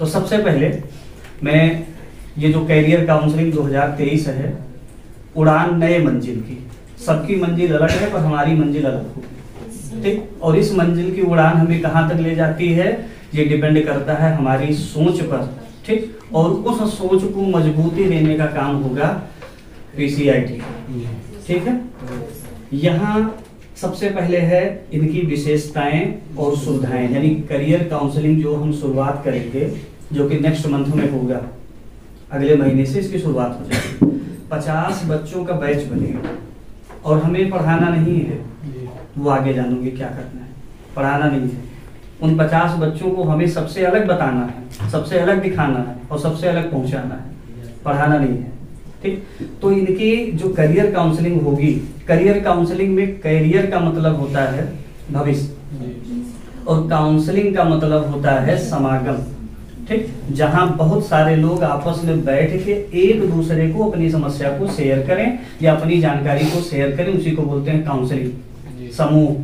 तो सबसे पहले मैं ये जो कैरियर काउंसलिंग 2023 है, उड़ान नए मंजिल की, सबकी मंजिल अलग है पर हमारी मंजिल अलग होगी, ठीक। और इस मंजिल की उड़ान हमें कहाँ तक ले जाती है, ये डिपेंड करता है हमारी सोच पर, ठीक। और उस सोच को मजबूती देने का काम होगा PCIT, ठीक है। यहाँ सबसे पहले है इनकी विशेषताएं और सुविधाएं, यानी करियर काउंसलिंग जो हम शुरुआत करेंगे, जो कि नेक्स्ट मंथ में होगा, अगले महीने से इसकी शुरुआत हो जाएगी। 50 बच्चों का बैच बनेगा और हमें पढ़ाना नहीं है, वो आगे जानोगे क्या करना है, पढ़ाना नहीं है। उन 50 बच्चों को हमें सबसे अलग बताना है, सबसे अलग दिखाना है और सबसे अलग पहुंचाना है, पढ़ाना नहीं है, ठीक। तो इनकी जो करियर काउंसलिंग होगी, करियर काउंसलिंग में करियर का मतलब होता है भविष्य और काउंसलिंग का मतलब होता है समागम, ठीक। जहां बहुत सारे लोग आपस में बैठ के एक दूसरे को अपनी समस्या को शेयर करें या अपनी जानकारी को शेयर करें, उसी को बोलते हैं काउंसलिंग। समूह,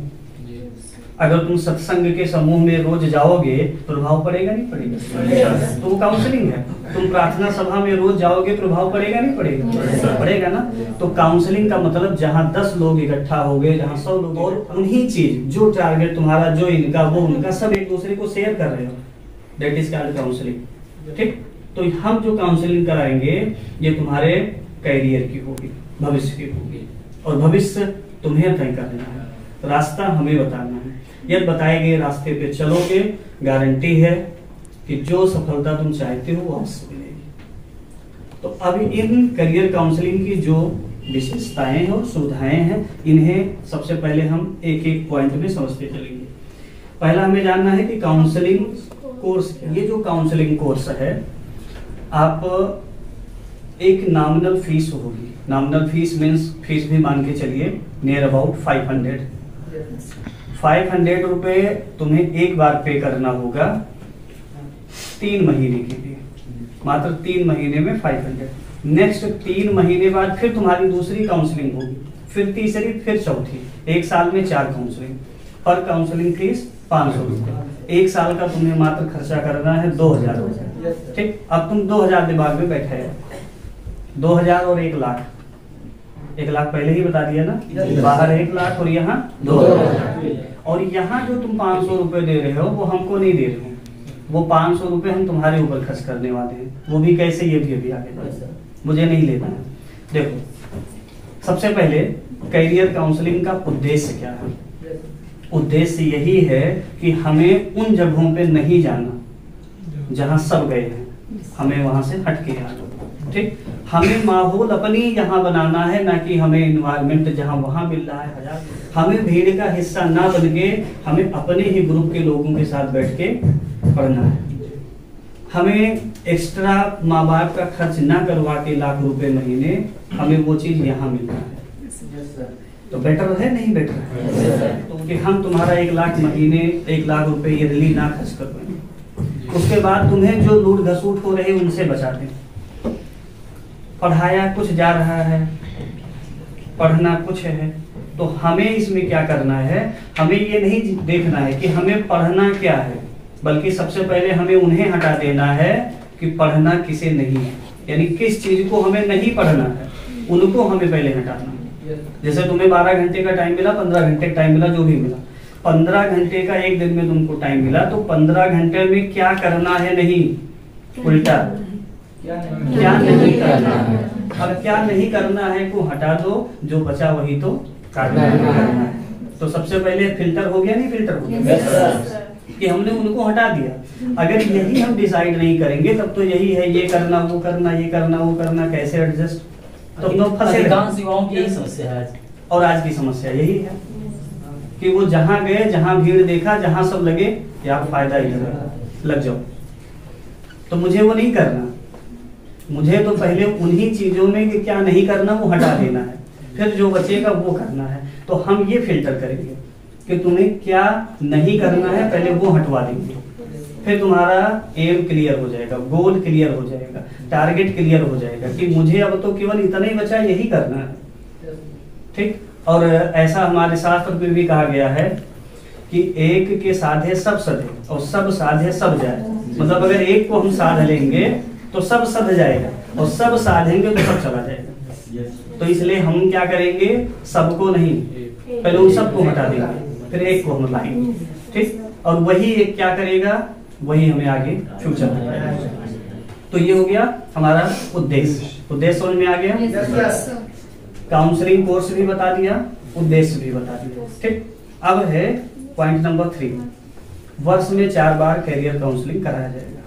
अगर तुम सत्संग के समूह में रोज जाओगे प्रभाव पड़ेगा नहीं पड़ेगा, तो वो काउंसलिंग है। तुम प्रार्थना सभा में रोज जाओगे प्रभाव पड़ेगा नहीं पड़ेगा, पड़ेगा ना। तो काउंसलिंग का मतलब जहां 10 लोग इकट्ठा हो गए, जहां 100 लोग, और उन्हीं चीज जो टारगेट तुम्हारा, जो इनका वो उनका, सब एक दूसरे को शेयर कर रहे हो, दैट इज कॉल्ड काउंसलिंग, ठीक। तो हम जो काउंसलिंग कराएंगे ये तुम्हारे कैरियर की होगी, भविष्य की होगी, और भविष्य तुम्हें तय करना है, रास्ता हमें बताना है। यदि बताए गए रास्ते पे चलोगे, गारंटी है कि जो सफलता तुम चाहते हो वो अवश्य मिलेगी। तो अब इन करियर काउंसलिंग की जो विशेषताएं हैं और सुविधाएं हैं, इन्हें सबसे पहले हम एक एक पॉइंट में समझते चलेंगे। पहला हमें जानना है कि काउंसलिंग कोर्स, ये जो काउंसलिंग कोर्स है, आप एक नॉमिनल फीस होगी, नॉमिनल फीस मीन्स फीस भी मान के चलिए नियर अबाउट 500 रुपए तुम्हें एक बार पे करना होगा 3 महीने के लिए, मात्र 3 महीने में 500। नेक्स्ट 3 महीने बाद फिर तुम्हारी दूसरी काउंसलिंग होगी, फिर तीसरी, फिर चौथी, 1 साल में 4 काउंसलिंग, पर काउंसलिंग फीस 500 रुपए। 1 साल का तुम्हें मात्र खर्चा करना है 2000 रुपए, ठीक। अब तुम 2000 दिमाग में बैठे हो, 2000 और 1 लाख, 1 लाख पहले ही बता दिया ना, बाहर 1 लाख और यहाँ 2000, और यहाँ जो तुम 500 रुपए दे रहे हो वो हमको नहीं दे रहे हो, वो 500 रुपए हम तुम्हारे ऊपर खर्च करने वाले हैं। वो भी कैसे, ये भी अभी आगे मुझे नहीं लेना है। देखो, सबसे पहले करियर काउंसलिंग का उद्देश्य क्या है? उद्देश्य यही है कि हमें उन जगहों पे नहीं जाना जहां सब गए हैं, हमें वहां से हट के आना, ठीक। हमें माहौल अपनी यहाँ बनाना है, ना कि हमें इन्वायरमेंट जहाँ वहाँ मिल रहा है हजार। हमें भीड़ का हिस्सा ना बन के हमें अपने ही ग्रुप के लोगों के साथ बैठ के पढ़ना है। हमें एक्स्ट्रा माँ बाप का खर्च ना करवा के लाख रुपए महीने, हमें वो चीज यहाँ मिल रहा है, तो बेटर है नहीं बेटर है? तो कि हम तुम्हारा 1 लाख महीने, 1 लाख रुपए ईयरली ना खर्च कर पाएंगे, उसके बाद तुम्हें जो लूट घसूट हो रहे उनसे बचाते हैं। पढ़ाया कुछ जा रहा है, पढ़ना कुछ है, तो हमें इसमें क्या करना है? हमें ये नहीं देखना है कि हमें पढ़ना क्या है, बल्कि सबसे पहले हमें उन्हें हटा देना है कि पढ़ना किसे नहीं है, यानी किस चीज को हमें नहीं पढ़ना है, उनको हमें पहले हटाना है। जैसे तुम्हें 12 घंटे का टाइम मिला, 15 घंटे टाइम मिला, जो भी मिला, 15 घंटे का एक दिन में तुमको टाइम मिला, तो 15 घंटे में क्या करना है? नहीं, उल्टा क्या नहीं करना है। अब क्या नहीं करना है को हटा दो, जो बचा वही तो करना है। तो सबसे पहले फिल्टर हो गया, नहीं फिल्टर हो गया कि हमने उनको हटा दिया। अगर यही हम डिसाइड नहीं करेंगे तब तो यही है, ये करना वो करना, ये करना वो करना, कैसे एडजस्ट, तो लोग फंसे। अधिकांश युवाओं की यही समस्या है, और आज की समस्या यही है कि वो जहाँ गए, जहाँ भीड़ देखा, जहाँ सब लगे कि आप फायदा इधर लग जाओ, तो मुझे वो नहीं करना। मुझे तो पहले उन्हीं चीजों में कि क्या नहीं करना वो हटा देना है, फिर जो बचेगा वो करना है। तो हम ये फिल्टर करेंगे कि तुम्हें क्या नहीं करना है, पहले वो हटवा देंगे, फिर तुम्हारा एम क्लियर हो जाएगा, गोल क्लियर हो जाएगा, टारगेट क्लियर हो जाएगा कि मुझे अब तो केवल इतना ही बचा, यही करना है, ठीक। और ऐसा हमारे शास्त्र में भी कहा गया है कि एक के साधे सब सधे और सब साधे सब जाए। मतलब अगर एक को हम साध लेंगे तो सब सध जाएगा, और सब साधेंगे तो सब चला जाएगा। तो इसलिए हम क्या करेंगे, सबको नहीं, पहले उन सबको हटा देंगे, फिर एक को हम लाएंगे, ठीक। और वही एक क्या करेगा, वही हमें आगे फ्यूचर में बताएगा। तो ये हो गया हमारा उद्देश्य। उद्देश्य समझ में आ गया। काउंसलिंग कोर्स भी बता दिया, उद्देश्य भी बता दिया, ठीक। अब है पॉइंट नंबर 3, वर्ष में 4 बार कैरियर काउंसलिंग कराया जाएगा,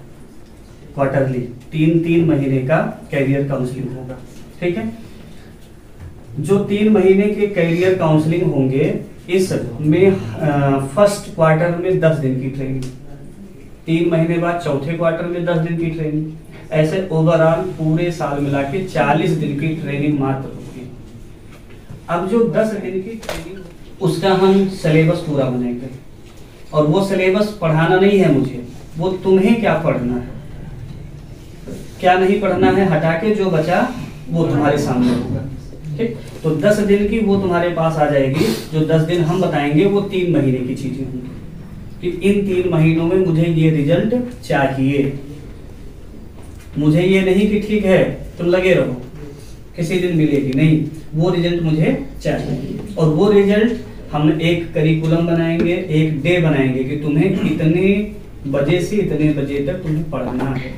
क्वार्टरली 3-3 महीने का कैरियर काउंसलिंग होगा, ठीक है। जो 3 महीने के कैरियर काउंसलिंग होंगे, इसमें फर्स्ट क्वार्टर में 10 दिन की ट्रेनिंग, 3 महीने बाद चौथे क्वार्टर में 10 दिन की ट्रेनिंग, ऐसे ओवरऑल पूरे साल मिला के 40 दिन की ट्रेनिंग मात्र होगी। अब जो 10 दिन की ट्रेनिंग, उसका हम सिलेबस पूरा बनाएंगे, और वो सिलेबस पढ़ाना नहीं है मुझे, वो तुम्हें क्या पढ़ना है, क्या नहीं पढ़ना है, हटा के जो बचा वो तुम्हारे सामने होगा, ठीक। तो 10 दिन की वो तुम्हारे पास आ जाएगी। जो 10 दिन हम बताएंगे वो 3 महीने की चीजें होंगी कि इन 3 महीनों में मुझे ये रिजल्ट चाहिए। मुझे ये नहीं कि ठीक है तुम लगे रहो किसी दिन मिलेगी, नहीं, वो रिजल्ट मुझे चाहिए। और वो रिजल्ट हम एक करिकुलम बनाएंगे, एक डे बनाएंगे कि तुम्हें इतने बजे से इतने बजे तक तुम्हें पढ़ना है।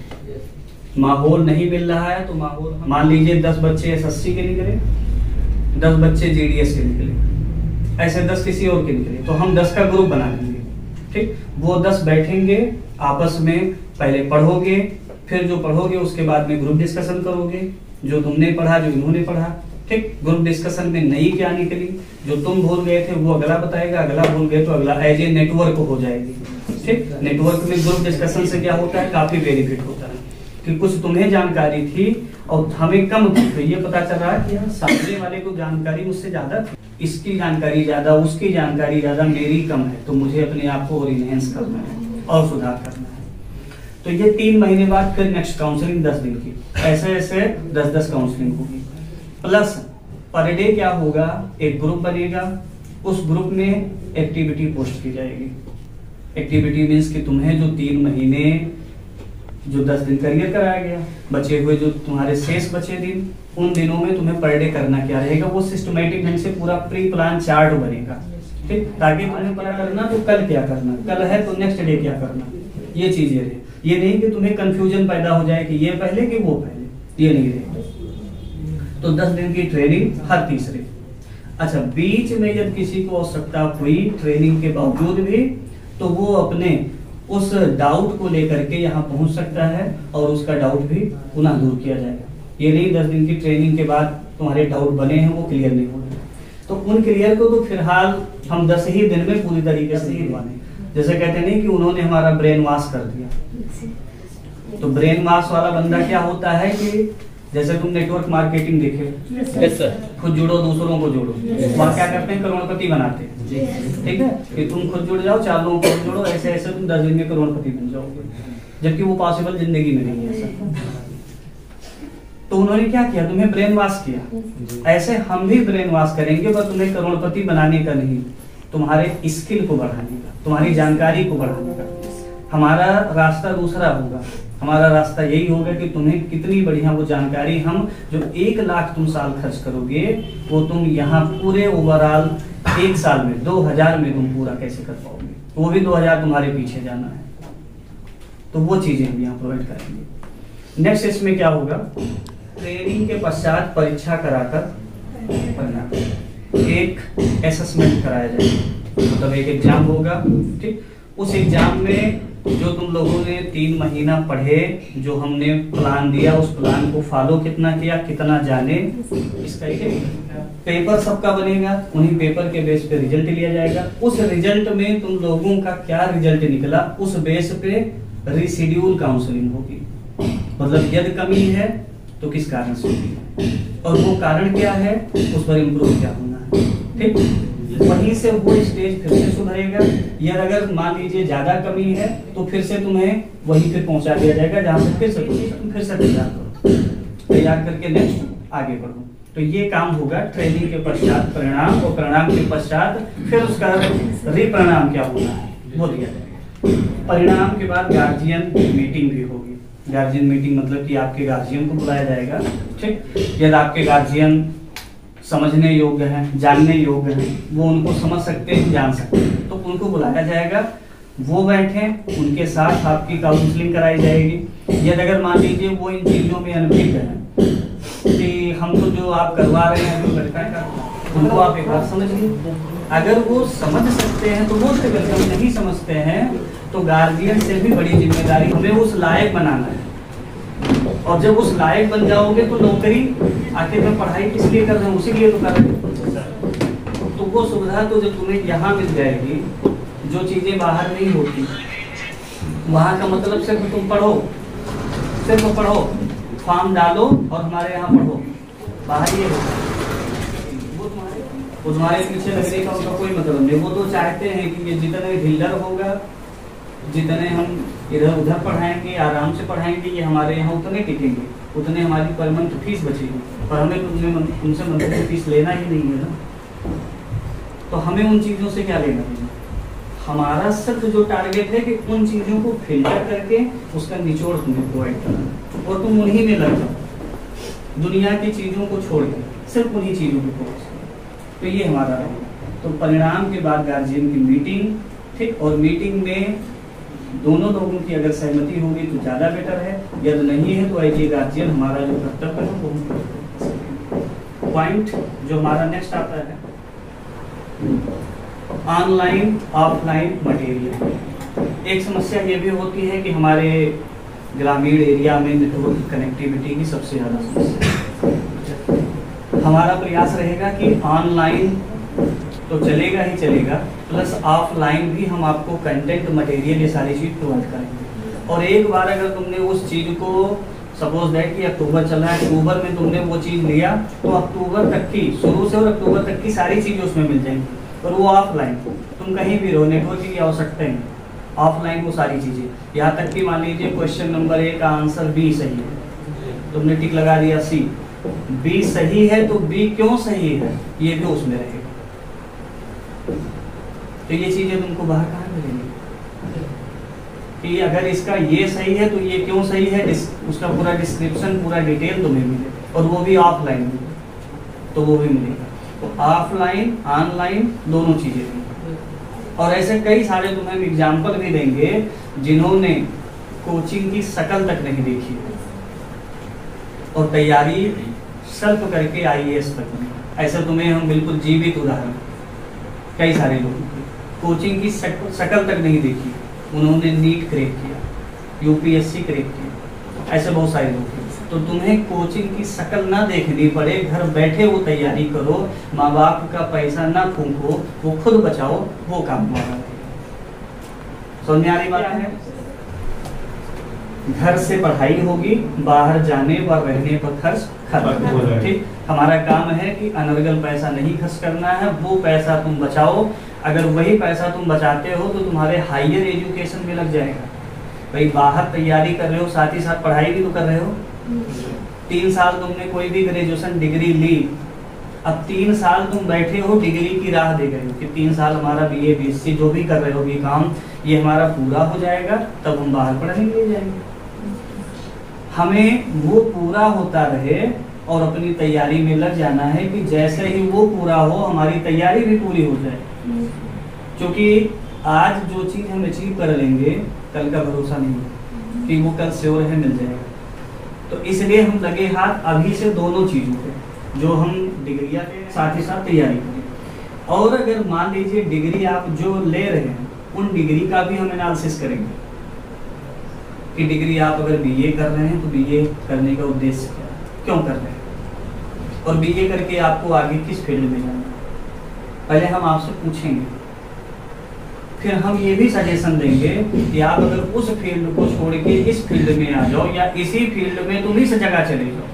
माहौल नहीं मिल रहा है तो माहौल, मान लीजिए 10 बच्चे एसएससी के निकले, 10 बच्चे जीडीएस के निकले, ऐसे 10 किसी और के निकले, तो हम 10 का ग्रुप बना लेंगे, ठीक। वो 10 बैठेंगे, आपस में पहले पढ़ोगे, फिर जो पढ़ोगे उसके बाद में ग्रुप डिस्कशन करोगे, जो तुमने पढ़ा, जो इन्होंने पढ़ा, ठीक। ग्रुप डिस्कशन में नई क्या निकली, जो तुम भूल गए थे वो अगला बताएगा, अगला भूल गए तो अगला, एज ए नेटवर्क हो जाएगी, ठीक। नेटवर्क में ग्रुप डिस्कशन से क्या होता है, काफी बेनिफिट होता है कि कुछ तुम्हें जानकारी थी और हमें कम थी, तो ये पता चल रहा है कि सामने वाले को जानकारी मुझसे ज्यादा थी, इसकी जानकारी ज्यादा, उसकी जानकारी ज्यादा, मेरी कम है, तो मुझे अपने आप को और इनहेंस करना है और सुधार करना है। तो ये 3 महीने बाद फिर नेक्स्ट काउंसलिंग 10 दिन की, ऐसे ऐसे 10-10 काउंसलिंग होगी। प्लस पर डे क्या होगा, एक ग्रुप बनेगा, उस ग्रुप में एक्टिविटी पोस्ट की जाएगी। एक्टिविटी मीन्स कि तुम्हें जो 3 महीने जो 10 दिन करियर कराया गया, बचे हुए जो तुम्हारे शेष बचे दिन, उन दिनों में तुम्हें पर डे करना क्या रहेगा, वो सिस्टमेटिक ढंग से पूरा प्री प्लान चार्ट बनेगा, ठीक। ताकि तुम्हें पता करना तो कल क्या करना, कल है तो नेक्स्ट डे क्या करना, ये चीजें रहे। ये नहीं कि तुम्हें कंफ्यूजन पैदा हो जाए कि ये पहले कि वो पहले, ये नहीं रहेगा। तो 10 दिन की ट्रेनिंग हर तीसरे। अच्छा, बीच में जब किसी को आवश्यकता हुई ट्रेनिंग के बावजूद भी, तो वो अपने उस डाउट को लेकर के यहाँ पहुंच सकता है और उसका डाउट भी पुनः दूर किया जाएगा। ये नहीं 10 दिन की ट्रेनिंग के बाद तुम्हारे डाउट बने हैं वो क्लियर नहीं हो रहे, तो उन क्लियर को तो फिलहाल हम 10 ही दिन में पूरी तरीके से ही माने। जैसे कहते नहीं कि उन्होंने हमारा ब्रेन वॉश कर दिया, तो ब्रेन वॉश वाला बंदा क्या होता है कि जैसे तुम नेटवर्क मार्केटिंग देखे, खुद जुड़ो दूसरों को जोड़ो, वहाँ क्या करते हैं, करोड़पति बनाते हैं, ठीक है, कि तुम खुद जुड़ जाओ, 4 लोगों को जोड़ो, ऐसे ऐसे तुम 10 दिन में करोड़पति बन जाओगे, जबकि वो पॉसिबल जिंदगी में नहीं है ऐसा। तो उन्होंने क्या किया, तुम्हें ब्रेन वॉश किया। ऐसे हम भी ब्रेन वॉश करेंगे, पर तुम्हें करोड़पति बनाने का नहीं, तुम्हारे स्किल को बढ़ाने का, तुम्हारी जानकारी को बढ़ाने का। हमारा रास्ता दूसरा होगा, हमारा रास्ता यही होगा कि तुम्हें कितनी बढ़िया वो जानकारी, हम जो 1 लाख तुम साल खर्च करोगे, वो तुम यहाँ पूरे ओवरऑल 1 साल में 2000 में तुम पूरा कैसे कर पाओगे, वो भी 2000 तुम्हारे पीछे जाना है। तो वो चीजें हम यहाँ प्रोवाइड करेंगे। नेक्स्ट इसमें क्या होगा, ट्रेनिंग के पश्चात परीक्षा कराकर एक असेसमेंट कराया जाएगा, मतलब एक एग्जाम होगा, ठीक। उस एग्जाम में जो तुम लोगों ने 3 महीना पढ़े, जो हमने प्लान दिया, उस प्लान को फॉलो कितना किया, कितना जाने, इसका एक पेपर सबका बनेगा। उन्हीं पेपर के बेस पे रिजल्ट लिया जाएगा। उस रिजल्ट में तुम लोगों का क्या रिजल्ट निकला, उस बेस पे रिशेड्यूल काउंसलिंग होगी। मतलब यदि कमी है तो किस कारण से होगी और वो कारण क्या है, उस पर इम्प्रूव क्या होना है, ठीक। वहीं से वो स्टेज फिर से सुधरेगा। या अगर मान लीजिए ज्यादा कमी है तो फिर से तुम्हें वहीं फिर पहुंचा दिया जाएगा जहां से फिर से तैयार करो, तैयार करके नेक्स्ट आगे बढ़ो। तो ये काम होगा ट्रेनिंग के पश्चात परिणाम, और परिणाम के पश्चात फिर उसका रिपरिणाम क्या होना है वो दिया जाएगा। परिणाम के बाद गार्जियन मीटिंग भी होगी। गार्जियन मीटिंग मतलब कि आपके गार्जियन को बुलाया जाएगा, ठीक। यदि आपके गार्जियन समझने योग्य हैं, जानने योग्य हैं, वो उनको समझ सकते हैं, जान सकते हैं, तो उनको बुलाया जाएगा, वो बैठे, उनके साथ आपकी काउंसलिंग कराई जाएगी। यदि अगर मान लीजिए वो इन चीज़ों में अनभिज्ञ हैं कि हम तो जो आप करवा रहे हैं जो लड़का का, उनको आप एक बार समझिए। अगर वो समझ सकते हैं तो वो उसके गलती नहीं समझते हैं तो गार्जियन से भी बड़ी जिम्मेदारी हमें उस लायक बनाना है। और जब उस लायक बन जाओगे तो नौकरी, आखिर में पढ़ाई किस लिए कर रहे हैं, उसी लिए तो कर रहे हैं। तो वो सुविधा तो जब तुम्हें यहाँ मिल जाएगी, जो चीज़ें बाहर नहीं होती, वहाँ का मतलब सिर्फ तुम पढ़ो, सिर्फ पढ़ो, फॉर्म डालो और हमारे यहाँ पढ़ो, बाहर ये होता है। वो तुम्हारे पीछे लगने का उनका कोई मतलब नहीं। वो तो चाहते हैं कि ये जितने ढिल्लर होगा, जितने हम इधर उधर पढ़ाएंगे, आराम से पढ़ाएंगे, ये हमारे यहाँ उतने टिकेंगे, उतने हमारी पर मंथ फीस बचेगी। पर हमें उनसे मंथली फीस लेना ही नहीं है ना, तो हमें उन चीज़ों से क्या लेना है। हमारा सिर्फ जो टारगेट है कि उन चीज़ों को फिल्टर करके उसका निचोड़ तुम्हें प्रोवाइड करना, और तुम उन्हीं में लग जाओ, दुनिया की चीज़ों को छोड़ के सिर्फ उन्हीं चीज़ों को फोकस। तो ये हमारा रहेगा। तो परिणाम के बाद गार्जियन की मीटिंग, ठीक। और मीटिंग में दोनों लोगों की अगर सहमति होगी तो ज़्यादा बेटर है, यदि नहीं है तो ऐसे गार्जियन हमारा जो कर्तव्य है वो पॉइंट जो हमारा नेक्स्ट आता है, ऑनलाइन ऑफलाइन मटेरियल। एक समस्या ये भी होती है कि हमारे ग्रामीण एरिया में नेटवर्क कनेक्टिविटी की सबसे ज़्यादा समस्या। हमारा प्रयास रहेगा कि ऑनलाइन तो चलेगा ही चलेगा, प्लस ऑफलाइन भी हम आपको कंटेंट मटेरियल ये सारी चीज़ प्रोवाइड करेंगे। और एक बार अगर तुमने उस चीज़ को, सपोज दैट कि अक्टूबर चल रहा है, अक्टूबर में तुमने वो चीज़ लिया तो अक्टूबर तक की, शुरू से और अक्टूबर तक की सारी चीज़ें उसमें मिल जाएंगी। और वो ऑफलाइन तुम कहीं भी रहो, नेटवर्क की आवश्यकता नहीं, ऑफलाइन वो सारी चीज़ें, यहाँ तक कि मान लीजिए क्वेश्चन नंबर 1 का आंसर बी सही है, तुमने टिक लगा दिया सी, बी सही है तो बी क्यों सही है ये भी उसमें रहेगा। तो ये चीजें तुमको बाहर कहाँ मिलेंगी कि अगर इसका ये सही है तो ये क्यों सही है, उसका पूरा डिस्क्रिप्शन, पूरा डिटेल तुम्हें मिले, और वो भी ऑफलाइन मिले तो वो भी मिलेगा। तो ऑफलाइन ऑनलाइन दोनों चीजें मिलेंगी। और ऐसे कई सारे तुम्हें एग्जाम्पल भी देंगे जिन्होंने कोचिंग की शक्ल तक नहीं देखी और तैयारी सेल्फ करके IAS तक में, ऐसा तुम्हें हम बिल्कुल जीवित उदाहरण, कई सारे लोग कोचिंग की शक्ल तक नहीं देखी, उन्होंने नीट क्रैक किया, UPSC क्रैक किया, ऐसे बहुत सारे लोग। तो तुम्हें कोचिंग की शक्ल ना देखनी पड़े, घर बैठे वो तैयारी करो, माँ बाप का पैसा ना फूंको, वो खुद बचाओ, वो काम तुम्हारा। समझ आ रही बात है? घर से पढ़ाई होगी, बाहर जाने व रहने पर खर्च खत्म, ठीक। हमारा काम है कि अनर्गल पैसा नहीं खर्च करना है, वो पैसा तुम बचाओ। अगर वही पैसा तुम बचाते हो तो तुम्हारे हायर एजुकेशन में लग जाएगा। भाई बाहर तैयारी कर रहे हो, साथ ही साथ पढ़ाई भी तो कर रहे हो। 3 साल तुमने कोई भी ग्रेजुएशन डिग्री ली, अब 3 साल तुम बैठे हो डिग्री की राह देख रहे हो कि 3 साल हमारा BA BSc जो भी कर रहे हो, BCom, ये हमारा पूरा हो जाएगा तब हम बाहर पढ़ने के लिए जाएंगे। हमें वो पूरा होता रहे और अपनी तैयारी में लग जाना है कि जैसे ही वो पूरा हो हमारी तैयारी भी पूरी हो जाए। क्योंकि आज जो चीज़ हम अचीव कर लेंगे कल का भरोसा नहीं है कि वो कल श्योर है मिल जाएगा। तो इसलिए हम लगे हाथ अभी से दोनों चीज़ों पे, जो हम डिग्रियाँ के साथ ही साथ तैयारी करें। और अगर मान लीजिए डिग्री आप जो ले रहे हैं उन डिग्री का भी हम एनालिसिस करेंगे कि डिग्री आप अगर BA कर रहे हैं तो BA करने का उद्देश्य क्या है, क्यों कर रहे हैं, और BA करके आपको आगे किस फील्ड में जाना है, पहले हम आपसे पूछेंगे। फिर हम ये भी सजेशन देंगे कि आप अगर उस फील्ड को छोड़ के इस फील्ड में आ जाओ या इसी फील्ड में तुम इस जगह चले जाओ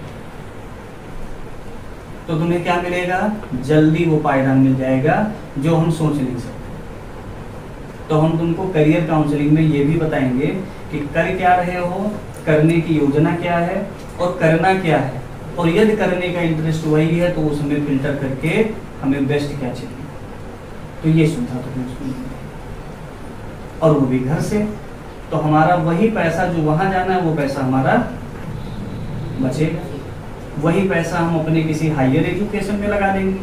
तो तुम्हें क्या मिलेगा, जल्दी वो पायदान मिल जाएगा जो हम सोच नहीं सकते। तो हम तुमको करियर काउंसलिंग में ये भी बताएंगे कि कर क्या रहे हो, करने की योजना क्या है और करना क्या है, और यदि करने का इंटरेस्ट वही है तो उसमें फिल्टर करके हमें बेस्ट क्या चाहिए। तो ये सुविधा तुम्हें उसमें, और वो भी घर से। तो हमारा वही पैसा जो वहां जाना है वो पैसा हमारा बचेगा, वही पैसा हम अपने किसी हायर एजुकेशन में लगा देंगे।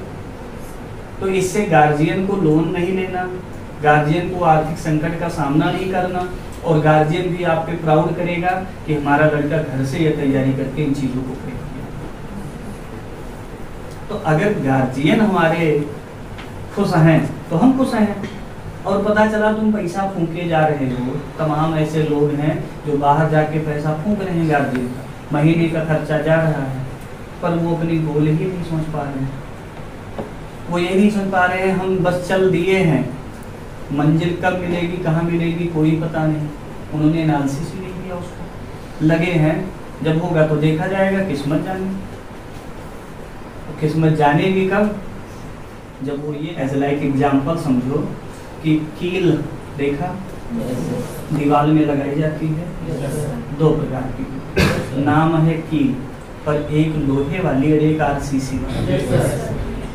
तो इससे गार्जियन को लोन नहीं लेना, गार्जियन को आर्थिक संकट का सामना नहीं करना, और गार्जियन भी आप पे प्राउड करेगा कि हमारा लड़का घर से यह तैयारी करके इन चीजों को करेगा। तो अगर गार्जियन हमारे खुश हैं तो हम खुश हैं। और पता चला तुम पैसा फूंके जा रहे हो, तमाम ऐसे लोग हैं जो बाहर जाके पैसा फूंक रहे हैं गार्जियन का, महीने का खर्चा जा रहा है, पर वो अपनी गोल ही नहीं सोच पा रहे हैं। वो ये नहीं सोच पा रहे हैं हम बस चल दिए हैं, मंजिल कब मिलेगी कहाँ मिलेगी कोई पता नहीं, उन्होंने एनालिसिस ही नहीं किया उसको, लगे हैं जब होगा तो देखा जाएगा। किस्मत जाने, किस्मत जानेगी कब, जब वो ये एज लाइक एग्जाम्पल समझो कि कील देखा दीवार में लगाई जाती है, दो प्रकार की, नाम है कील, पर एक लोहे वाली और एक आरसीसी वाली।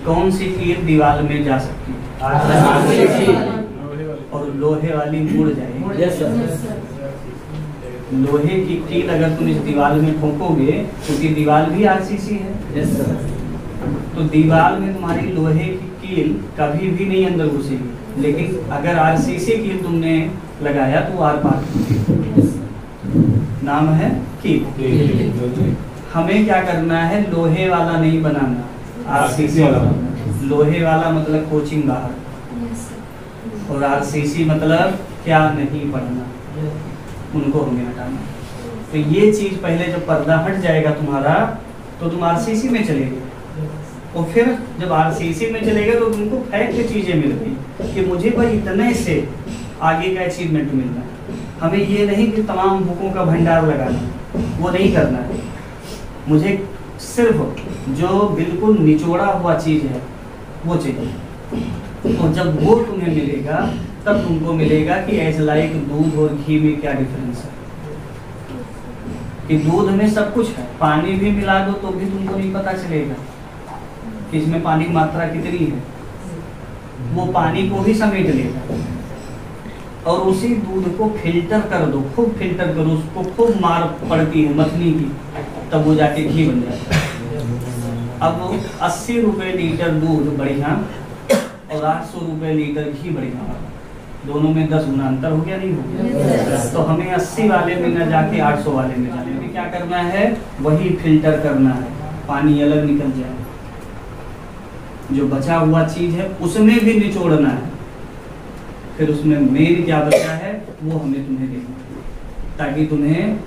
कौन सी कील दीवार में जा सकती है? और लोहे वाली मुड़ जाएगी। लोहे की कील अगर तुम इस दीवार में ठोकोगे, क्योंकि दीवार भी आरसीसी है, तो दीवार में तुम्हारी लोहे की कील कभी भी नहीं अंदर घुसेगी, लेकिन अगर आरसीसी कील तुमने लगाया तो आर पार, नाम है कील। हमें क्या करना है, लोहे वाला नहीं बनाना, आरसीसी वाला। लोहे वाला मतलब कोचिंग बाहर, और आरसीसी मतलब क्या नहीं पढ़ना, उनको हमें हटाना। तो ये चीज पहले जब पर्दा हट जाएगा तुम्हारा, तो तुम आरसीसी में चले गए, और फिर जब आरसीसी में चले गए तो तुमको फैक्ट चीजें मिल गई कि मुझे भाई इतने से आगे का अचीवमेंट मिलना है। हमें ये नहीं कि तमाम बुकों का भंडार लगाना, वो नहीं करना है। मुझे सिर्फ जो बिल्कुल निचोड़ा हुआ चीज है वो चाहिए, और जब वो तुम्हें मिलेगा तब तुमको मिलेगा कि एज लाइक दूध और घी में क्या डिफरेंस है। कि दूध में सब कुछ है, पानी भी मिला दो तो भी तुमको नहीं पता चलेगा कि इसमें पानी की मात्रा कितनी है, वो पानी को भी समेट लेगा। और उसी दूध को फिल्टर कर दो, खूब फिल्टर करो, उसको खूब मार पड़ती है मथनी की, तब वो जाके घी बन जाता है। अब 80 रुपए लीटर दूध बढ़िया और 800 रुपए लीटर घी बढ़िया, दोनों में 10 गुना अंतर हो गया, नहीं हो गया? तो हमें 80 वाले में न जाके 800 वाले में जाने में क्या करना है, वही फिल्टर करना है, पानी अलग निकल जाए, जो बचा हुआ चीज है उसमें भी निचोड़ना है, फिर उसमें मेन क्या बचा है वो हमें तुम्हें देना है, ताकि तुम्हें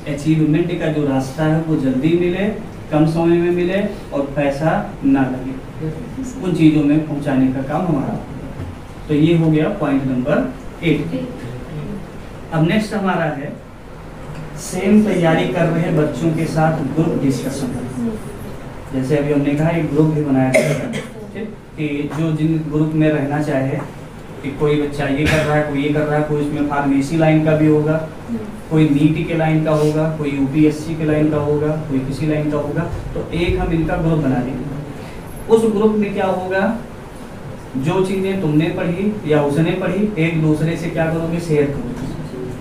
अचीवमेंट का जो रास्ता है वो जल्दी मिले, कम समय में मिले और पैसा ना लगे, उन चीजों में पहुंचाने का काम हमारा। तो ये हो गया पॉइंट नंबर 8। अब नेक्स्ट हमारा है सेम तैयारी कर रहे बच्चों के साथ ग्रुप डिस्कशन। जैसे अभी हमने कहा एक ग्रुप भी बनाया था कि जो जिन ग्रुप में रहना चाहे, कि कोई बच्चा ये कर रहा है, कोई ये कर रहा है, कोई इसमें फार्मेसी लाइन का भी होगा, कोई नीट के लाइन का होगा, कोई यूपीएससी के लाइन का होगा, कोई किसी लाइन का होगा, तो एक हम इनका ग्रुप बना देंगे। उस ग्रुप में क्या होगा, जो चीजें तुमने पढ़ी या उसने पढ़ी एक दूसरे से क्या करोगे, शेयर करोगे।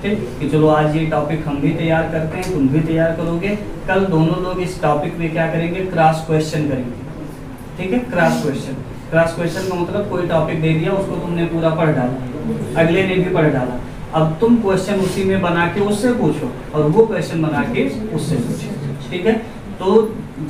ठीक, कि चलो आज ये टॉपिक हम भी तैयार करते हैं, तुम भी तैयार करोगे, कल दोनों लोग इस टॉपिक में क्या करेंगे, क्रॉस क्वेश्चन करेंगे। ठीक है, क्रॉस क्वेश्चन। क्रॉस क्वेश्चन का मतलब कोई टॉपिक दे दिया, उसको तुमने पूरा पढ़ डाला, अगले ने भी पढ़ डाला, अब तुम क्वेश्चन उसी में बना के उससे पूछो और वो क्वेश्चन बना के उससे पूछो। ठीक है, तो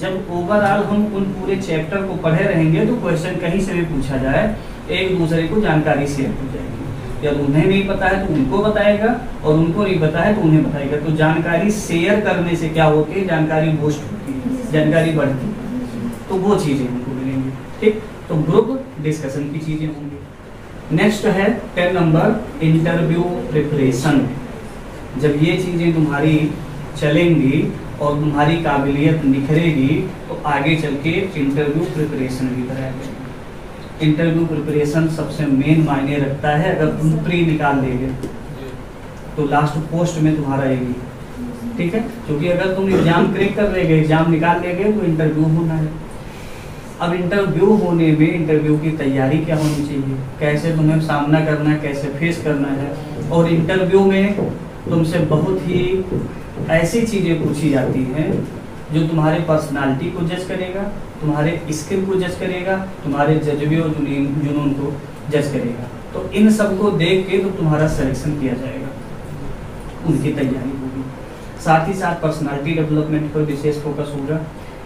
जब ओवरऑल हम उन पूरे चैप्टर को पढ़े रहेंगे तो क्वेश्चन कहीं से भी पूछा जाए, एक दूसरे को जानकारी शेयर हो जाएगी। जब उन्हें नहीं पता है तो उनको बताएगा, और उनको नहीं पता है तो उन्हें बताएगा। तो जानकारी शेयर करने से क्या होती है, जानकारी बूस्ट होती है, जानकारी बढ़ती है, तो वो चीजें हमको मिलेंगी। ठीक, तो ग्रुप डिस्कशन की चीजें होंगी। नेक्स्ट है 10 नंबर इंटरव्यू प्रिपरेशन। जब ये चीजें तुम्हारी चलेंगी और तुम्हारी काबिलियत निखरेगी तो आगे चल के इंटरव्यू प्रिपरेशन भी कराएंगे। इंटरव्यू प्रिपरेशन सबसे मेन मायने रखता है। अगर तुम प्री निकाल लेगे तो लास्ट पोस्ट में तुम्हारा यही, ठीक है, क्योंकि अगर तुम एग्जाम क्रैक कर लेगे, एग्जाम निकाल लेगे तो इंटरव्यू होना है। अब इंटरव्यू होने में इंटरव्यू की तैयारी क्या होनी चाहिए, कैसे तुम्हें सामना करना है, कैसे फेस करना है, और इंटरव्यू में तुमसे बहुत ही ऐसी चीजें पूछी जाती हैं जो तुम्हारे पर्सनालिटी को जज करेगा, तुम्हारे स्किल को जज करेगा, तुम्हारे जज्बे और जुनून को जज करेगा। तो इन सब को देख के तो तुम्हारा सिलेक्शन किया जाएगा, उनकी तैयारी होगी। साथ ही साथ पर्सनालिटी डेवलपमेंट पर विशेष फोकस होगा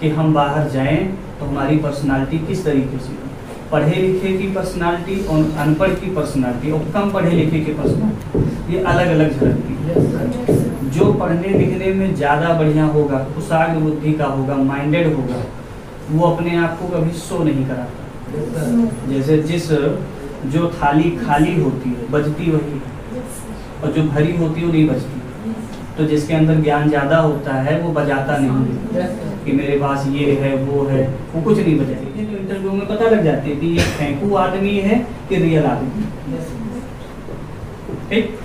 कि हम बाहर जाएं तो हमारी पर्सनालिटी किस तरीके से हो। पढ़े लिखे की पर्सनालिटी और अनपढ़ की पर्सनालिटी और कम पढ़े लिखे की पर्सनालिटी ये अलग अलग झलकती है। जो पढ़ने लिखने में ज़्यादा बढ़िया होगा, कुशाग्र बुद्धि का होगा, माइंडेड होगा, वो अपने आप को कभी शो नहीं कराता। जैसे जो थाली खाली होती है बजती वही है, और जो भरी होती है वो नहीं बजती। तो जिसके अंदर ज्ञान ज़्यादा होता है वो बजाता नहीं कि मेरे पास ये है वो है, वो कुछ नहीं बजाएगी। तो इंटरव्यू में पता लग जाती है कि ये फेंकू आदमी है कि रियल आदमी। ठीक,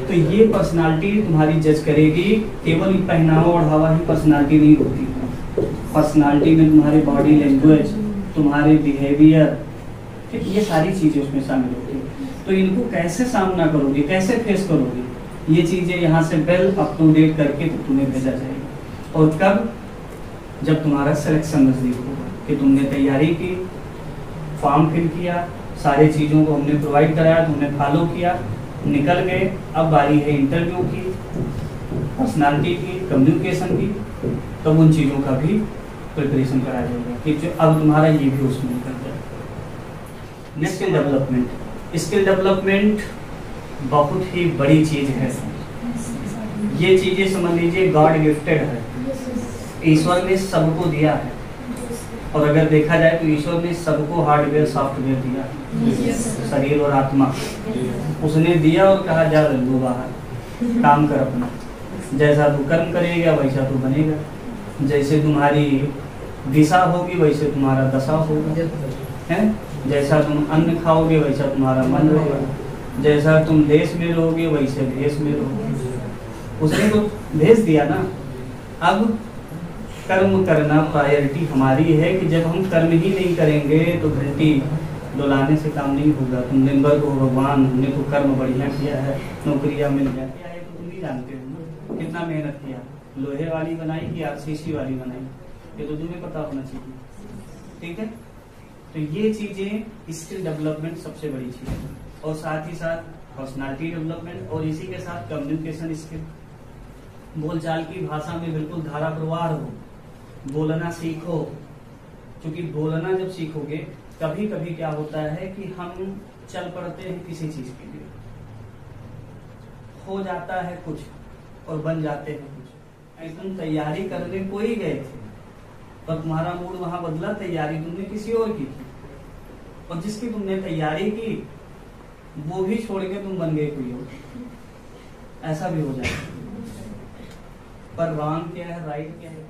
तो ये पर्सनालिटी तुम्हारी जज करेगी। केवल पहनावा ओढ़ावा ही पर्सनालिटी नहीं होती है। पर्सनालिटी में तुम्हारे बॉडी लैंग्वेज, तुम्हारे बिहेवियर, ये सारी चीजें उसमें शामिल होती है। तो इनको कैसे सामना करोगे, कैसे फेस करोगे, ये चीजें यहाँ से वेल अप टू डेट करके तो तुम्हें भेजा जाएगा। और कब? जब तुम्हारा सिलेक्शन नजदीक होगा कि तुमने तैयारी की, फॉर्म फिल किया, सारी चीजों को हमने प्रोवाइड कराया, तुमने फॉलो किया, निकल गए। अब बारी है इंटरव्यू की, पर्सनालिटी की, कम्युनिकेशन की। तब उन चीजों का भी प्रिपरेशन कराया जाएगा कि जो अब तुम्हारा ये भी उसमें निकल जाए। Next skill development. Skill development बहुत ही बड़ी चीज है। ये चीजें समझ लीजिए गॉड गिफ्टेड है, ईश्वर ने सबको दिया है। और अगर देखा जाए तो ईश्वर ने सबको हार्डवेयर सॉफ्टवेयर दिया, शरीर और आत्मा उसने दिया और कहा जा रंगो बाहर काम कर अपना। जैसा तू कर्म करेगा वैसा तू बनेगा, जैसे तुम्हारी दिशा होगी वैसे तुम्हारा दशा होगा, है? जैसा तुम अन्न खाओगे वैसा तुम्हारा मन होगा, जैसा तुम देश में रहोगे वैसे देश में रहोगे। उसने तो भेज दिया ना। अब कर्म करना प्रायोरिटी हमारी है कि जब हम कर्म ही नहीं करेंगे तो घंटी डुलाने से काम नहीं होगा। तुम दिन भर को भगवान हमने तो कर्म बढ़िया किया है, नौकरियां मिल जाए, क्या है तो तुम ही जानते हो कितना मेहनत किया, लोहे वाली बनाई कि आरसीसी वाली बनाई, ये तो तुम्हें पता होना चाहिए। ठीक है, तो ये चीजें स्किल डेवलपमेंट सबसे बड़ी चीज है। और साथ ही साथ पर्सनालिटी डेवलपमेंट और इसी के साथ कम्युनिकेशन स्किल। बोलचाल की भाषा में बिल्कुल धारा प्रवाह हो, बोलना सीखो। क्योंकि बोलना जब सीखोगे, कभी कभी क्या होता है कि हम चल पड़ते हैं किसी चीज के लिए, हो जाता है कुछ और बन जाते हैं कुछ। तुम तैयारी करने को ही गए थे पर तुम्हारा मूड वहां बदला, तैयारी तुमने किसी और की थी, और जिसकी तुमने तैयारी की वो भी छोड़ के तुम बन गए कोई और। ऐसा भी हो जाए। पर रॉन्ग क्या है, राइट क्या है,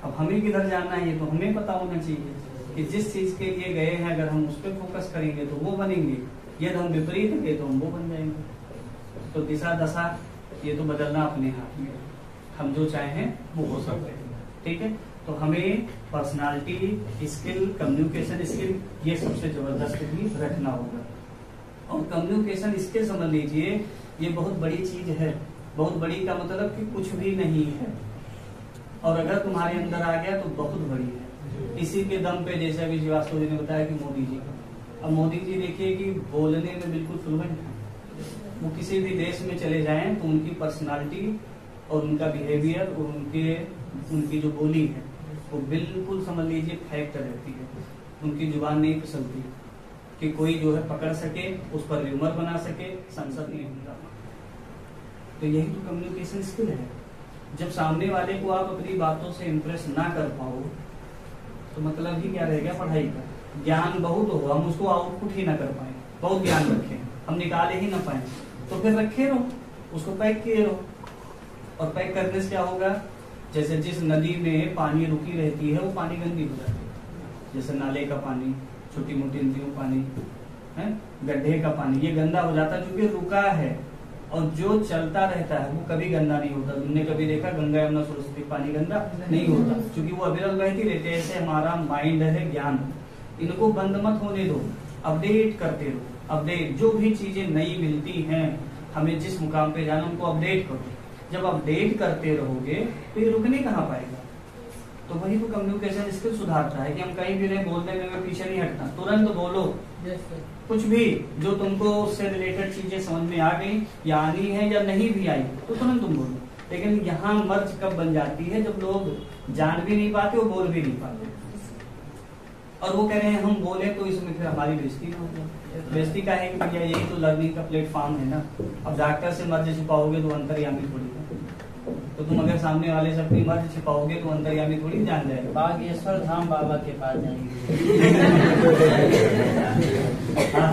अब हमें किधर जाना है ये तो हमें पता होना चाहिए कि जिस चीज के लिए गए हैं अगर हम उस पर फोकस करेंगे तो वो बनेंगे, यदि हम विपरीत गए तो हम वो बन जाएंगे। तो दिशा दशा ये तो बदलना अपने हाथ में, हम जो चाहें वो हो सकते हैं। ठीक है, तो हमें पर्सनालिटी स्किल, कम्युनिकेशन स्किल ये सबसे जबरदस्त भी रखना होगा। और कम्युनिकेशन स्किल समझ लीजिए ये बहुत बड़ी चीज है। बहुत बड़ी का मतलब कि कुछ भी नहीं है, और अगर तुम्हारे अंदर आ गया तो बहुत बड़ी है। इसी के दम पे जैसे अभी श्रीवास्तव जी ने बताया कि मोदी जी का, अब मोदी जी देखिए कि बोलने में बिल्कुल फ्लुएंट है। वो किसी भी देश में चले जाएं तो उनकी पर्सनालिटी और उनका बिहेवियर और उनकी जो बोली है वो बिल्कुल समझ लीजिए फैक्ट रहती है। उनकी जुबान नहीं फिसलती कि कोई जो है पकड़ सके, उस पर र्यूमर बना सके, संसद नहीं होगा। तो यही तो कम्युनिकेशन स्किल है। जब सामने वाले को आप अपनी बातों से इम्प्रेस ना कर पाओ तो मतलब ही क्या रहेगा पढ़ाई का। ज्ञान बहुत हो, हम उसको आउटपुट ही ना कर पाए, बहुत ज्ञान रखें हम निकाले ही ना पाए, तो फिर रखे रहो, उसको पैक किए रहो। और पैक करने से क्या होगा, जैसे जिस नदी में पानी रुकी रहती है वो पानी गंदी हो जाती है। जैसे नाले का पानी, छोटी मोटी नदियों का पानी है, गड्ढे का पानी, ये गंदा हो जाता है क्योंकि रुका है। और जो चलता रहता है वो कभी गंदा नहीं होता। तुमने कभी देखा गंगा यमुना सरस्वती पानी गंदा नहीं होता क्योंकि वो अविरल बहती रहती है। ऐसे हमारा माइंड है, ज्ञान, इनको बंद मत होने दो, अपडेट करते रहो। अपडेट जो भी चीजें नई मिलती हैं हमें जिस मुकाम पे जाना उनको अपडेट करो। जब अपडेट करते रहोगे तो ये रुकने कहाँ पाएगा। तो वही तो कम्युनिकेशन स्किल सुधारता है कि हम कहीं भी रहे, बोलने में पीछे नहीं हटना, तुरंत बोलो। कुछ भी जो तुमको उससे रिलेटेड चीजें समझ में आ गई या आनी है या नहीं भी आई तो तुरंत तुम बोलो। लेकिन यहाँ मर्ज कब बन जाती है, जब लोग जान भी नहीं पाते और बोल भी नहीं पाते, और वो कह रहे हैं हम बोले तो इसमें फिर हमारी बेइज्जती ना हो। बेइज्जती का है कि भैया यही तो लर्निंग का प्लेटफॉर्म है ना। अब डॉक्टर से मर्ज छिपाओगे तो अंतर्यामी थोड़ी है, तो तुम अगर सामने वाले से अपनी मर्ज छिपाओगे तो अंतर्यामी थोड़ी जान जाएगा। बागेश्वर धाम बाबा के पास जाएंगे। हाँ,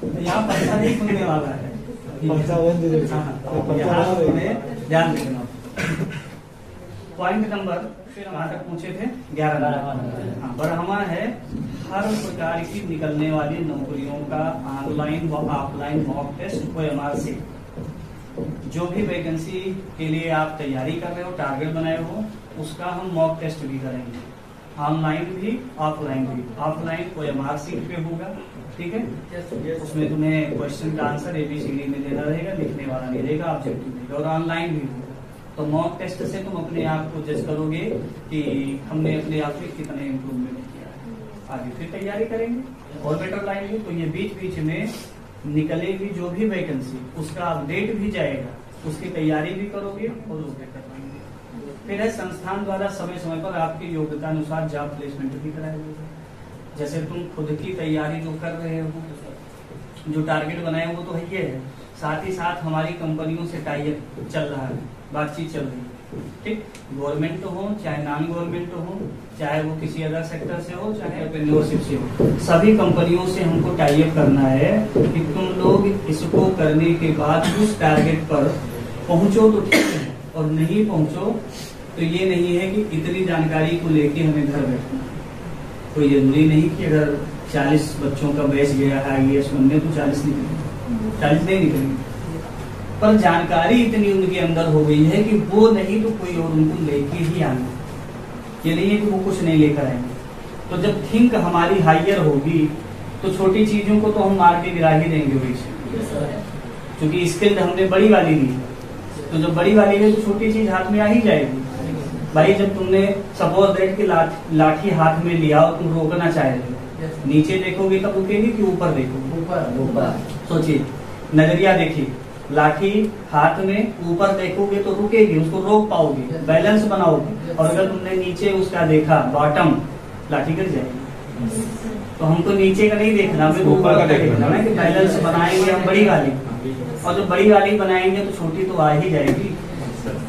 तो यहाँ पैसा नहीं सुनने वाला है, ध्यान रखना। पॉइंट नंबर फिर वहां तक पूछे थे 11। हाँ, बरहमा है हर प्रकार की निकलने वाली नौकरियों का ऑनलाइन व ऑफलाइन मॉक टेस्ट OMR से। जो भी वैकेंसी के लिए आप तैयारी कर रहे हो, टारगेट बनाए हो, उसका हम मॉक टेस्ट भी करेंगे, ऑनलाइन भी ऑफलाइन भी। ऑफलाइन OMR सीट पे होगा, ठीक है। उसमें तुम्हें क्वेश्चन का आंसर ABCD में देना रहेगा, लिखने वाला नहीं रहेगा, ऑब्जेक्टिव रहेगा, और ऑनलाइन भी होगा। तो मॉक टेस्ट से तुम अपने आप को जज करोगे कि हमने अपने आप में कितने इम्प्रूवमेंट किया है। आगे फिर तैयारी करेंगे और बेटर लाएंगे। तो ये बीच बीच में निकलेगी जो भी वैकेंसी, उसका अपडेट भी जाएगा, उसकी तैयारी भी करोगे और वो भी करवाएंगे। फिर है संस्थान द्वारा समय समय पर आपकी योग्यता अनुसार जॉब प्लेसमेंट भी कराया जाएगा। जैसे तुम खुद की तैयारी जो कर रहे हो, जो टारगेट बनाए वो तो है ये है, साथ ही साथ हमारी कंपनियों से टाइप चल रहा है, बातचीत चल रही है, ठीक। गवर्नमेंट हो चाहे नॉन गवर्नमेंट हो, चाहे वो किसी अदर सेक्टर से हो, चाहे एंटरप्रेन्योरशिप से हो, सभी कंपनियों से हमको टाइप करना है कि तुम लोग इसको करने के बाद उस टारगेट पर पहुंचो तो ठीक है, और नहीं पहुंचो तो ये नहीं है कि इतनी जानकारी को लेके हमें घर बैठना है। कोई जरूरी नहीं कि अगर 40 बच्चों का बैच गया है IAS बनने तो 40 निकलेंगे, 40 नहीं निकलेंगे, पर जानकारी इतनी उनके अंदर हो गई है कि वो नहीं तो कोई और उनको लेके ही आना। ये नहीं है कि वो कुछ नहीं लेकर आएंगे। तो जब थिंक हमारी हाइयर होगी तो छोटी चीजों को तो हम मार के गिरा ही देंगे वही से, क्योंकि स्किल हमने बड़ी वाली ली है। तो जब बड़ी वाली है तो छोटी चीज हाथ में आ ही जाएगी। भाई जब तुमने सपोज दैट की लाठी हाथ में लिया और तुम रोकना चाह रहे हो, नीचे देखोगे तब रुकेगी कि ऊपर देखोगे? ऊपर। सोचिए, नजरिया देखिए, लाठी हाथ में, ऊपर देखोगे तो रुकेगी, उसको रोक पाओगे, बैलेंस बनाओगे। और अगर तुमने नीचे उसका देखा बॉटम, लाठी गिर जाएगी। तो हमको नीचे का नहीं देखना, हमें ऊपर का देखना है कि बैलेंस बनाएंगे हम बड़ी वाली, और जो बड़ी वाली बनाएंगे तो छोटी तो आ ही जाएगी।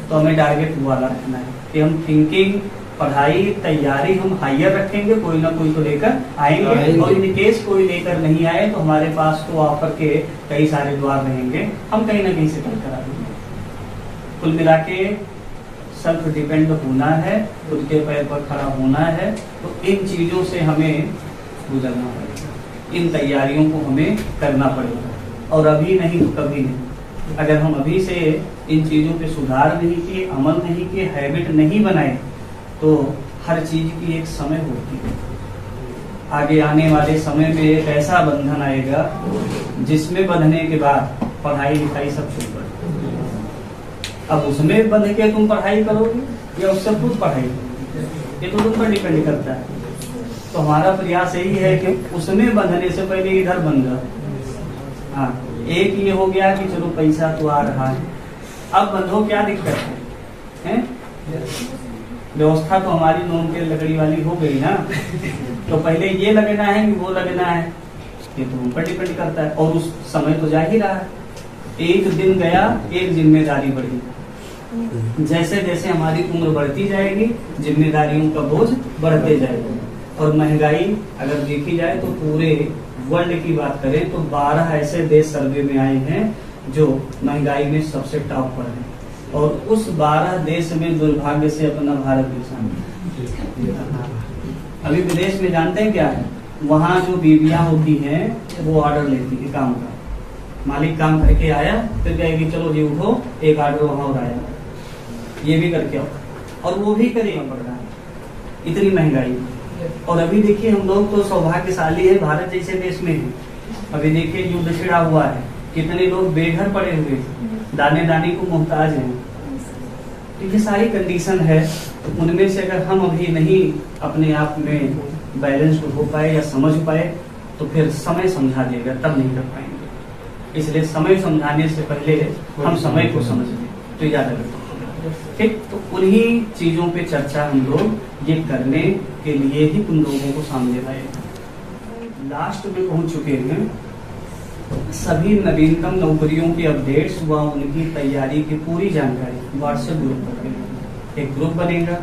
तो हमें टारगेट वाला रखना है कि हम थिंकिंग, पढ़ाई, तैयारी हम हाइयर रखेंगे, कोई ना कोई तो लेकर आएंगे। और इन केस कोई लेकर नहीं आए तो हमारे पास तो ऑफर के कई सारे द्वार रहेंगे, हम कहीं ना कहीं से कर करा देंगे। कुल मिला के सेल्फ डिपेंड होना है, खुद के पैर पर खड़ा होना है। तो इन चीजों से हमें गुजरना पड़ेगा, इन तैयारियों को हमें करना पड़ेगा, और अभी नहीं तो कभी नहीं। अगर हम अभी से इन चीजों पे सुधार नहीं किए, अमल नहीं किए, हैबिट नहीं बनाए, तो हर चीज की एक समय होती है। आगे आने वाले समय में एक ऐसा बंधन आएगा जिसमें बंधने के बाद पढ़ाई लिखाई सब छूट पड़ेगी। अब उसमें बंध के तुम पढ़ाई करोगे या उससे खुद पढ़ाई करोगे, ये तो तुम पर डिपेंड करता है। तो हमारा प्रयास यही है कि उसमें बंधने से पहले इधर बंध जाओ। हाँ, एक ये हो गया कि चलो पैसा तो आ रहा है, अब बंधो, क्या दिक्कत है? व्यवस्था तो हमारी नोन के लकड़ी वाली हो गई ना, तो पहले ये लगना है कि वो लगना है, ये तो उन पर डिपेंड करता है। और उस समय तो जा ही रहा है, एक दिन गया, एक जिम्मेदारी बढ़ी। जैसे जैसे हमारी उम्र बढ़ती जाएगी, जिम्मेदारियों का बोझ बढ़ते जाएगा। और महंगाई अगर देखी जाए तो पूरे वर्ल्ड की बात करें तो 12 ऐसे देश सर्वे में आए हैं जो महंगाई में सबसे टॉप पर हैं, और उस 12 देश में दुर्भाग्य से अपना भारत भी शामिल है। अभी विदेश में जानते हैं क्या है, वहाँ जो बीवियां होती हैं वो ऑर्डर लेती है काम का। मालिक काम करके आया, फिर कहेगी चलो जी उठो, एक ऑर्डर वहाँ और आया, ये भी करके आओ, और वो भी करेगा पड़ रहा है, इतनी महंगाई। और अभी देखिए हम लोग तो सौभाग्यशाली है, भारत जैसे देश में है। अभी देखिए युद्ध छिड़ा हुआ है, कितने लोग बेघर पड़े हुए, दाने दाने को मोहताज हैं। तो ये सारी कंडीशन है, उनमें से अगर हम अभी नहीं अपने आप में बैलेंस हो पाए या समझ पाए तो फिर समय समझा देगा, तब नहीं कर पाएंगे। इसलिए समय समझाने से पहले हम समय को समझ लें तो याद रखें। ठीक, तो उन्हीं चीजों पे चर्चा हम लोग ये करने के लिए ही तुम लोगों को सामने लाए। लास्ट में पहुंच चुके हैं, सभी नवीनतम नौकरियों के अपडेट्स व उनकी तैयारी की पूरी जानकारी व्हाट्सएप ग्रुप पर एक ग्रुप बनेगा,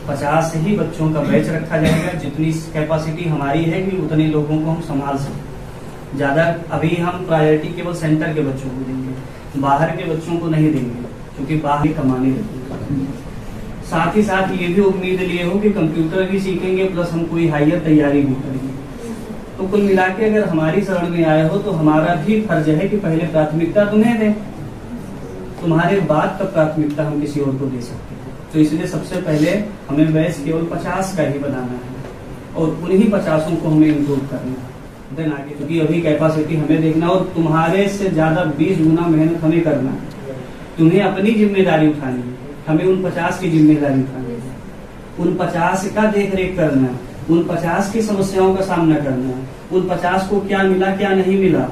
50 ही बच्चों का बैच रखा जाएगा। जितनी कैपेसिटी हमारी है कि उतने लोगों को हम संभाल सकते। ज्यादा अभी हम प्रायोरिटी केवल सेंटर के बच्चों को देंगे, बाहर के बच्चों को नहीं देंगे, क्योंकि बाहर कमाने लगेंगे। साथ ही साथ ये भी उम्मीद लिए हो कि कंप्यूटर भी सीखेंगे प्लस हम कोई हायर तैयारी भी करेंगे। तो कुल मिला के अगर हमारी शरण में आए हो तो हमारा भी फर्ज है कि पहले प्राथमिकता तुम्हें दें, तुम्हारे बाद तब प्राथमिकता हम किसी और को दे सकते हैं। तो इसलिए सबसे पहले हमें बैच केवल 50 का ही बनाना है और उन्हीं 50 को हमें इम्प्रूव करना है। देन आगे, क्योंकि अभी कैपेसिटी हमें देखना और तुम्हारे से ज्यादा 20 गुना मेहनत हमें करना है। तुम्हें अपनी जिम्मेदारी उठानी है, हमें उन 50 की जिम्मेदारी उठानी है, उन 50 का देख रेख करना है, उन 50 की समस्याओं का सामना करना है, उन 50 को क्या मिला क्या नहीं मिला,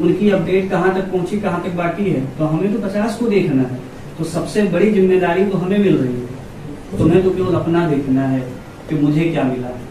उनकी अपडेट कहाँ तक पहुंची कहाँ तक बाकी है। तो हमें तो 50 को देखना है। तो सबसे बड़ी जिम्मेदारी तो हमें मिल रही है, तुम्हें तो केवल अपना देखना है कि मुझे क्या मिला है।